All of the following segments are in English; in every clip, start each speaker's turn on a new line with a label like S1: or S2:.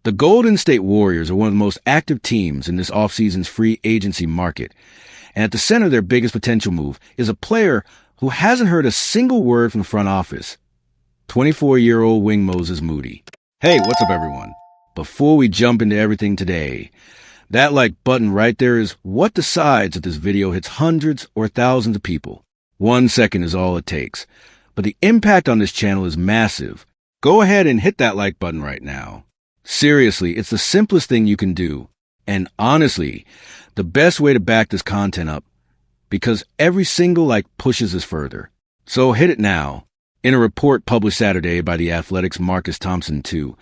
S1: The Golden State Warriors are one of the most active teams in this offseason's free agency market, and at the center of their biggest potential move is a player who hasn't heard a single word from the front office, 24-year-old wing Moses Moody. Hey, what's up, everyone? Before we jump into everything today, that like button right there is what decides if this video hits hundreds or thousands of people. 1 second is all it takes, but the impact on this channel is massive. Go ahead and hit that like button right now. Seriously, it's the simplest thing you can do, and honestly, the best way to back this content up, because every single like pushes us further. So hit it now. In a report published Saturday by The Athletic's Marcus Thompson II,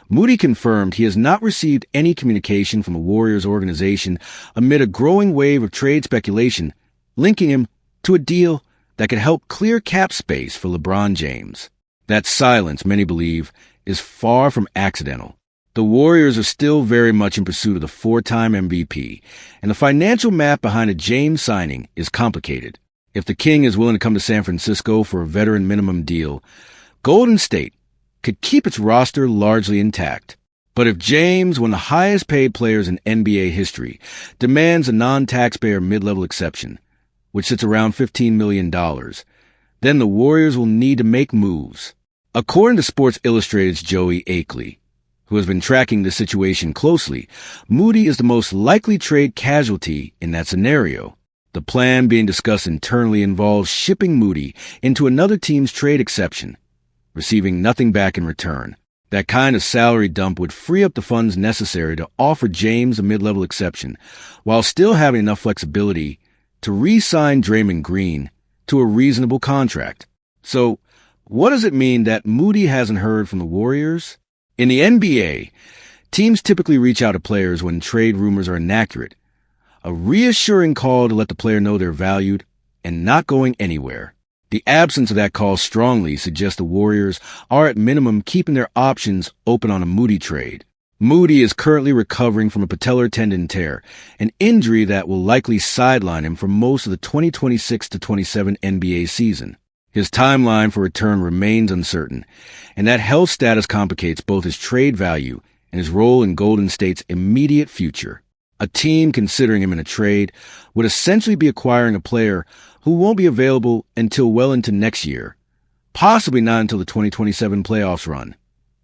S1: Moody confirmed he has not received any communication from the Warriors organization amid a growing wave of trade speculation linking him to a deal that could help clear cap space for LeBron James. That silence, many believe, is far from accidental. The Warriors are still very much in pursuit of the four-time MVP, and the financial math behind a James signing is complicated. If the King is willing to come to San Francisco for a veteran minimum deal, Golden State could keep its roster largely intact. But if James, one of the highest-paid players in NBA history, demands a non-taxpayer mid-level exception, which sits around $15 million, then the Warriors will need to make moves. According to Sports Illustrated's Joey Akeley, who has been tracking the situation closely, Moody is the most likely trade casualty in that scenario. The plan being discussed internally involves shipping Moody into another team's trade exception, receiving nothing back in return. That kind of salary dump would free up the funds necessary to offer James a mid-level exception, while still having enough flexibility to re-sign Draymond Green to a reasonable contract. So, what does it mean that Moody hasn't heard from the Warriors? In the NBA, teams typically reach out to players when trade rumors are inaccurate, a reassuring call to let the player know they're valued and not going anywhere. The absence of that call strongly suggests the Warriors are at minimum keeping their options open on a Moody trade. Moody is currently recovering from a patellar tendon tear, an injury that will likely sideline him for most of the 2026-27 NBA season. His timeline for return remains uncertain, and that health status complicates both his trade value and his role in Golden State's immediate future. A team considering him in a trade would essentially be acquiring a player who won't be available until well into next year, possibly not until the 2027 playoffs run,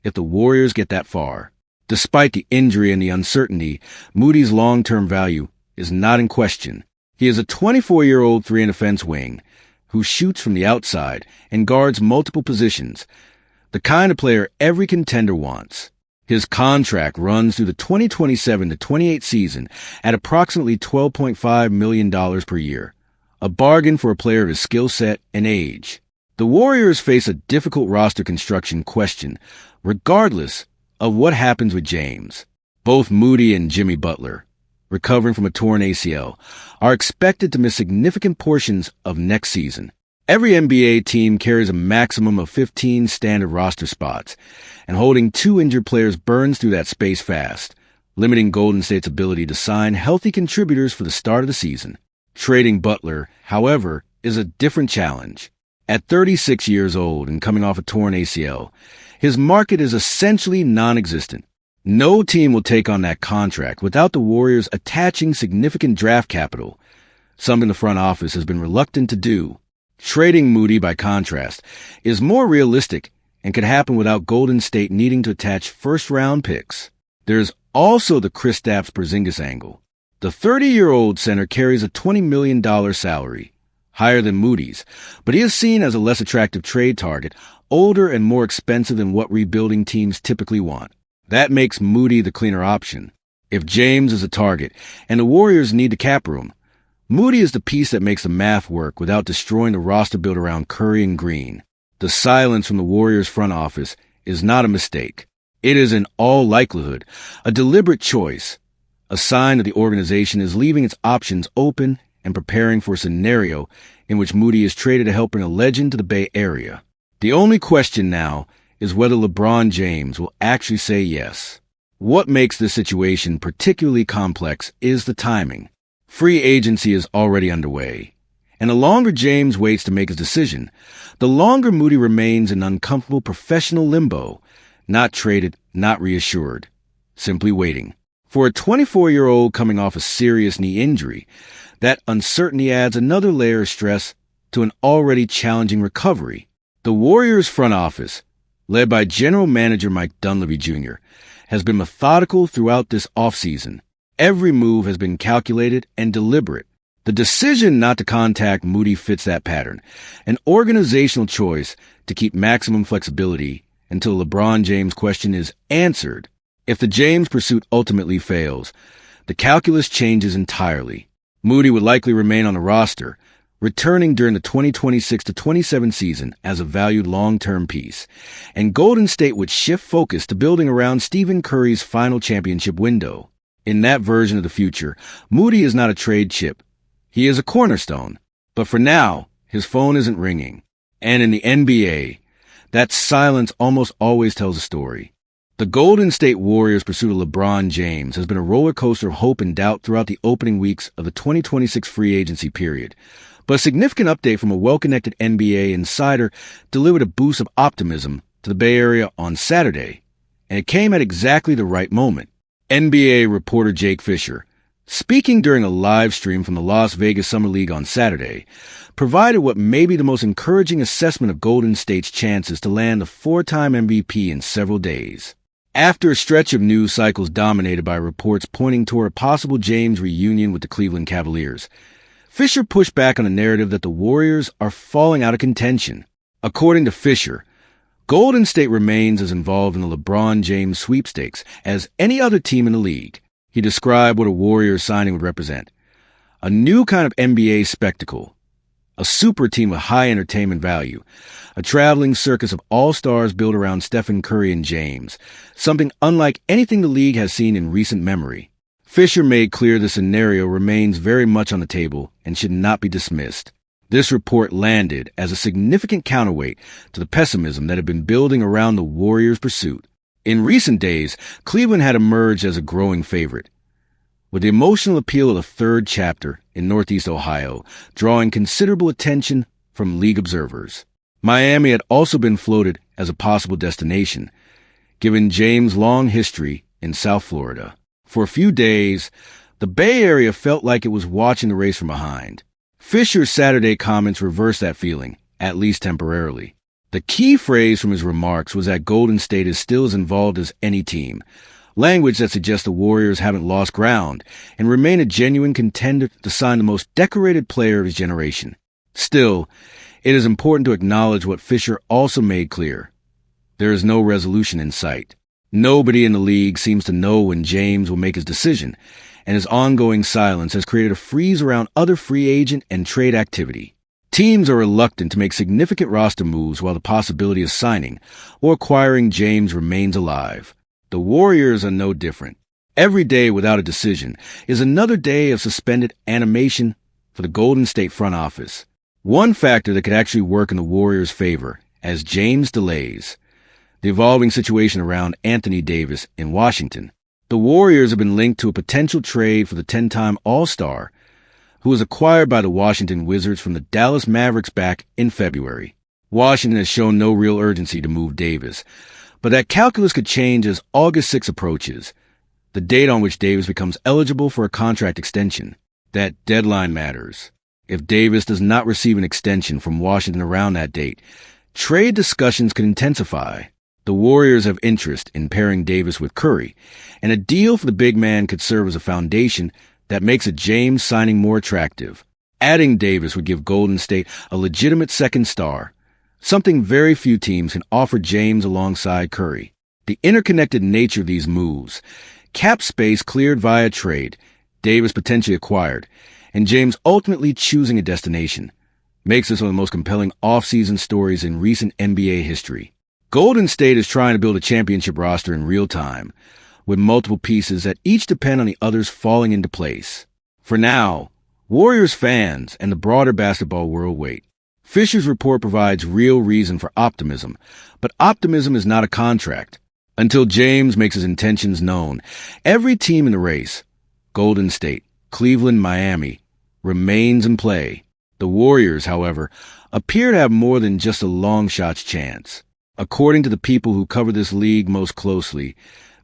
S1: if the Warriors get that far. Despite the injury and the uncertainty, Moody's long-term value is not in question. He is a 24-year-old three-and-a-fence wing who shoots from the outside and guards multiple positions, the kind of player every contender wants. His contract runs through the 2027-28 season at approximately $12.5 million per year, a bargain for a player of his skill set and age. The Warriors face a difficult roster construction question, regardless of what happens with James. Both Moody and Jimmy Butler, recovering from a torn ACL, are expected to miss significant portions of next season. Every NBA team carries a maximum of 15 standard roster spots, and holding two injured players burns through that space fast, limiting Golden State's ability to sign healthy contributors for the start of the season. Trading Butler, however, is a different challenge. At 36 years old and coming off a torn ACL, his market is essentially non-existent. No team will take on that contract without the Warriors attaching significant draft capital, something the front office has been reluctant to do. Trading Moody, by contrast, is more realistic and could happen without Golden State needing to attach first-round picks. There's also the Kristaps Porzingis angle. The 30-year-old center carries a $20 million salary, higher than Moody's, but he is seen as a less attractive trade target, older and more expensive than what rebuilding teams typically want. That makes Moody the cleaner option. If James is a target and the Warriors need the cap room, Moody is the piece that makes the math work without destroying the roster built around Curry and Green. The silence from the Warriors front office is not a mistake. It is in all likelihood a deliberate choice, a sign that the organization is leaving its options open and preparing for a scenario in which Moody is traded to help bring a legend to the Bay Area. The only question now is whether LeBron James will actually say yes. What makes this situation particularly complex is the timing. Free agency is already underway, and the longer James waits to make his decision, the longer Moody remains in uncomfortable professional limbo, not traded, not reassured. simply waiting. For a 24-year-old coming off a serious knee injury, that uncertainty adds another layer of stress to an already challenging recovery. The Warriors front office, led by General Manager Mike Dunleavy Jr., has been methodical throughout this offseason. Every move has been calculated and deliberate. The decision not to contact Moody fits that pattern, an organizational choice to keep maximum flexibility until LeBron James' question is answered. If the James pursuit ultimately fails, the calculus changes entirely. Moody would likely remain on the roster, returning during the 2026-27 season as a valued long-term piece, and Golden State would shift focus to building around Stephen Curry's final championship window. In that version of the future, Moody is not a trade chip. He is a cornerstone. But for now, his phone isn't ringing. And in the NBA, that silence almost always tells a story. The Golden State Warriors' pursuit of LeBron James has been a roller coaster of hope and doubt throughout the opening weeks of the 2026 free agency period. But a significant update from a well-connected NBA insider delivered a boost of optimism to the Bay Area on Saturday, and it came at exactly the right moment. NBA reporter Jake Fisher, speaking during a live stream from the Las Vegas Summer League on Saturday, provided what may be the most encouraging assessment of Golden State's chances to land the four-time MVP in several days. After a stretch of news cycles dominated by reports pointing toward a possible James reunion with the Cleveland Cavaliers, Fisher pushed back on the narrative that the Warriors are falling out of contention. According to Fisher, Golden State remains as involved in the LeBron James sweepstakes as any other team in the league. He described what a Warriors signing would represent: a new kind of NBA spectacle, a super team with high entertainment value, a traveling circus of all-stars built around Stephen Curry and James, something unlike anything the league has seen in recent memory. Fisher made clear the scenario remains very much on the table and should not be dismissed. This report landed as a significant counterweight to the pessimism that had been building around the Warriors' pursuit. In recent days, Cleveland had emerged as a growing favorite, with the emotional appeal of the third chapter in Northeast Ohio drawing considerable attention from league observers. Miami had also been floated as a possible destination, given James' long history in South Florida. For a few days, the Bay Area felt like it was watching the race from behind. Fisher's Saturday comments reversed that feeling, at least temporarily. The key phrase from his remarks was that Golden State is still as involved as any team, language that suggests the Warriors haven't lost ground and remain a genuine contender to sign the most decorated player of his generation. Still, it is important to acknowledge what Fisher also made clear. There is no resolution in sight. Nobody in the league seems to know when James will make his decision, and his ongoing silence has created a freeze around other free agent and trade activity. Teams are reluctant to make significant roster moves while the possibility of signing or acquiring James remains alive. The Warriors are no different. Every day without a decision is another day of suspended animation for the Golden State front office. One factor that could actually work in the Warriors' favor as James delays: the evolving situation around Anthony Davis in Washington. The Warriors have been linked to a potential trade for the 10-time All-Star, who was acquired by the Washington Wizards from the Dallas Mavericks back in February. Washington has shown no real urgency to move Davis, but that calculus could change as August 6 approaches, the date on which Davis becomes eligible for a contract extension. That deadline matters. If Davis does not receive an extension from Washington around that date, trade discussions could intensify. The Warriors have interest in pairing Davis with Curry, and a deal for the big man could serve as a foundation that makes a James signing more attractive. Adding Davis would give Golden State a legitimate second star, something very few teams can offer James alongside Curry. The interconnected nature of these moves, cap space cleared via trade, Davis potentially acquired, and James ultimately choosing a destination, makes this one of the most compelling off-season stories in recent NBA history. Golden State is trying to build a championship roster in real time, with multiple pieces that each depend on the others falling into place. For now, Warriors fans and the broader basketball world wait. Fisher's report provides real reason for optimism, but optimism is not a contract. Until James makes his intentions known, every team in the race, Golden State, Cleveland, Miami, remains in play. The Warriors, however, appear to have more than just a long shot's chance. According to the people who cover this league most closely,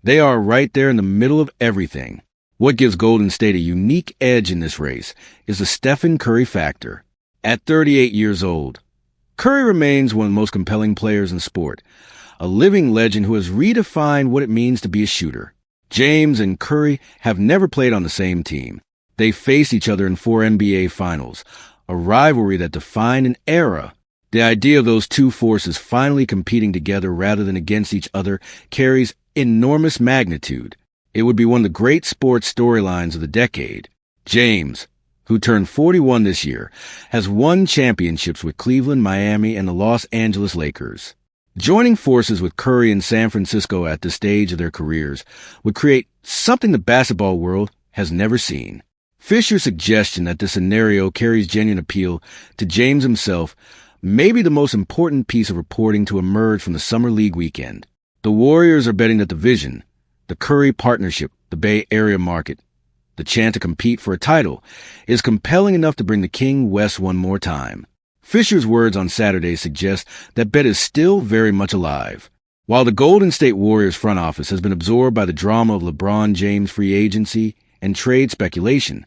S1: They are right there in the middle of everything. What gives Golden State a unique edge in this race is the Stephen Curry factor. At 38 years old, Curry remains one of the most compelling players in sport, a living legend who has redefined what it means to be a shooter. James and Curry have never played on the same team. They faced each other in 4 NBA Finals, a rivalry that defined an era. The idea of those two forces finally competing together rather than against each other carries enormous magnitude. It would be one of the great sports storylines of the decade. James, who turned 41 this year, has won championships with Cleveland, Miami, and the Los Angeles Lakers. Joining forces with Curry in San Francisco at this stage of their careers would create something the basketball world has never seen. Fisher's suggestion that this scenario carries genuine appeal to James himself may be the most important piece of reporting to emerge from the Summer League weekend. The Warriors are betting that the vision, the Curry partnership, the Bay Area market, the chance to compete for a title, is compelling enough to bring the King west one more time. Fisher's words on Saturday suggest that bet is still very much alive. While the Golden State Warriors front office has been absorbed by the drama of LeBron James free agency and trade speculation,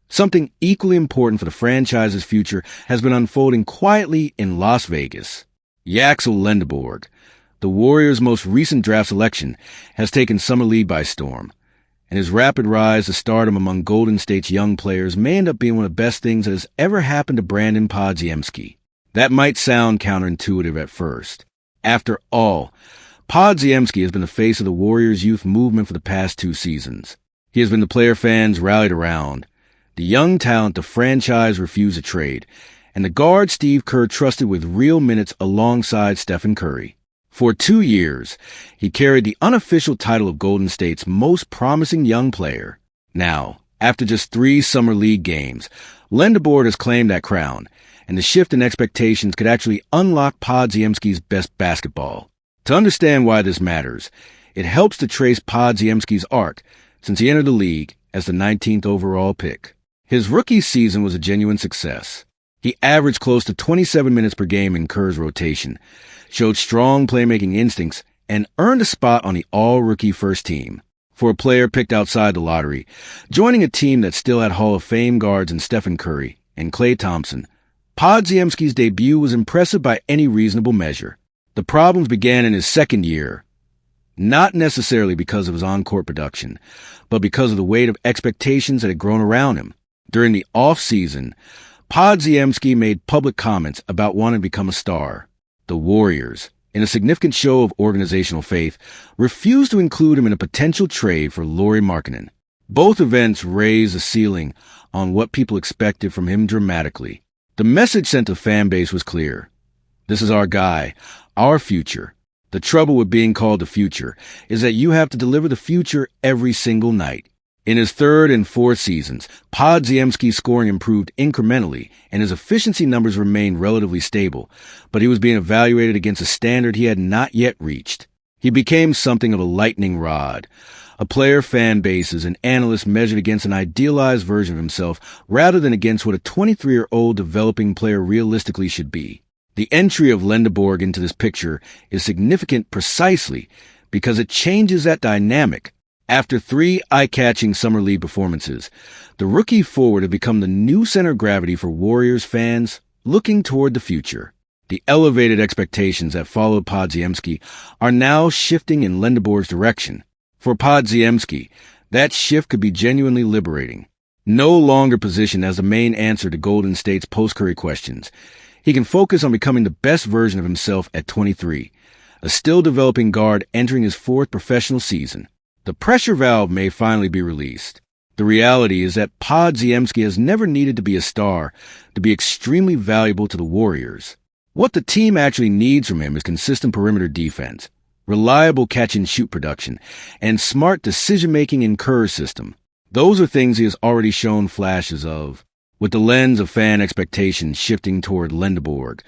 S1: something equally important for the franchise's future has been unfolding quietly in Las Vegas. Yaxel Lenderborg, the Warriors' most recent draft selection, has taken Summer League by storm, and his rapid rise to stardom among Golden State's young players may end up being one of the best things that has ever happened to Brandon Podziemski. That might sound counterintuitive at first. After all, Podziemski has been the face of the Warriors' youth movement for the past 2 seasons. He has been the player fans rallied around, the young talent the franchise refused to trade, and the guard Steve Kerr trusted with real minutes alongside Stephen Curry. For 2 years, he carried the unofficial title of Golden State's most promising young player. Now, after just 3 Summer League games, Lenderborg has claimed that crown, and the shift in expectations could actually unlock Podziemski's best basketball. To understand why this matters, it helps to trace Podziemski's arc since he entered the league as the 19th overall pick. His rookie season was a genuine success. He averaged close to 27 minutes per game in Kerr's rotation, showed strong playmaking instincts, and earned a spot on the all-rookie first team. For a player picked outside the lottery, joining a team that still had Hall of Fame guards in Stephen Curry and Klay Thompson, Podziemski's debut was impressive by any reasonable measure. The problems began in his second year, not necessarily because of his on-court production, but because of the weight of expectations that had grown around him. During the off-season, Podziemski made public comments about wanting to become a star. The Warriors, in a significant show of organizational faith, refused to include him in a potential trade for Lauri Markkanen. Both events raised the ceiling on what people expected from him dramatically. The message sent to the fan base was clear. This is our guy, our future. The trouble with being called the future is that you have to deliver the future every single night. In his 3rd and 4th seasons, Podziemski's scoring improved incrementally, and his efficiency numbers remained relatively stable, but he was being evaluated against a standard he had not yet reached. He became something of a lightning rod. A player fan bases and analysts measured against an idealized version of himself rather than against what a 23-year-old developing player realistically should be. The entry of Lenderborg into this picture is significant precisely because it changes that dynamic. After 3 eye-catching Summer League performances, the rookie forward had become the new center of gravity for Warriors fans looking toward the future. The elevated expectations that followed Podziemski are now shifting in Lenderborg's direction. For Podziemski, that shift could be genuinely liberating. No longer positioned as the main answer to Golden State's post-Curry questions, he can focus on becoming the best version of himself at 23, a still-developing guard entering his 4th professional season. The pressure valve may finally be released. The reality is that Podziemski has never needed to be a star to be extremely valuable to the Warriors. What the team actually needs from him is consistent perimeter defense, reliable catch-and-shoot production, and smart decision-making in Kerr's system. Those are things he has already shown flashes of. With the lens of fan expectations shifting toward Lenderborg,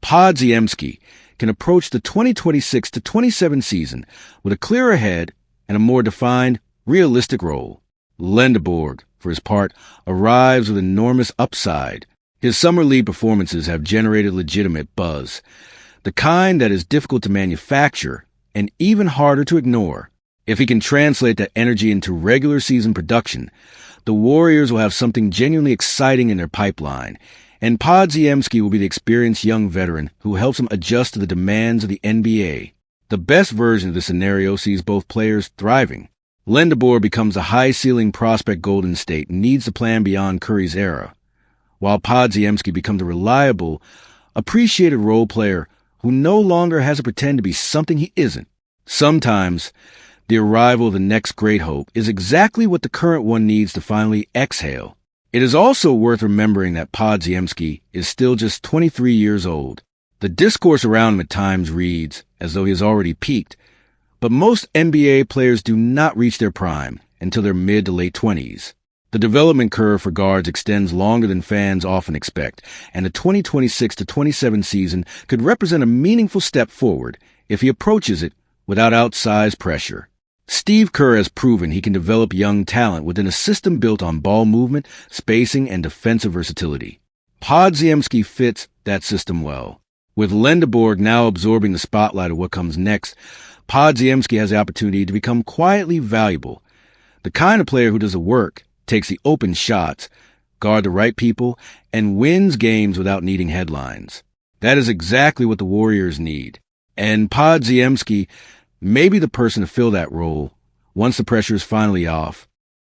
S1: Podziemski can approach the 2026-27 season with a clearer head and a more defined, realistic role. Lenderborg, for his part, arrives with enormous upside. His Summer League performances have generated legitimate buzz, the kind that is difficult to manufacture and even harder to ignore. If he can translate that energy into regular season production, the Warriors will have something genuinely exciting in their pipeline, and Podziemski will be the experienced young veteran who helps him adjust to the demands of the NBA. The best version of the scenario sees both players thriving. Lenderborg becomes a high-ceiling prospect Golden State and needs to plan beyond Curry's era, while Podziemski becomes a reliable, appreciated role player who no longer has to pretend to be something he isn't. Sometimes, the arrival of the next great hope is exactly what the current one needs to finally exhale. It is also worth remembering that Podziemski is still just 23 years old. The discourse around him at times reads as though he has already peaked, but most NBA players do not reach their prime until their mid to late 20s. The development curve for guards extends longer than fans often expect, and the 2026-27 season could represent a meaningful step forward if he approaches it without outsized pressure. Steve Kerr has proven he can develop young talent within a system built on ball movement, spacing, and defensive versatility. Podziemski fits that system well. With Lenderborg now absorbing the spotlight of what comes next, Podziemski has the opportunity to become quietly valuable. The kind of player who does the work, takes the open shots, guard the right people, and wins games without needing headlines. That is exactly what the Warriors need. And Podziemski may be the person to fill that role once the pressure is finally off.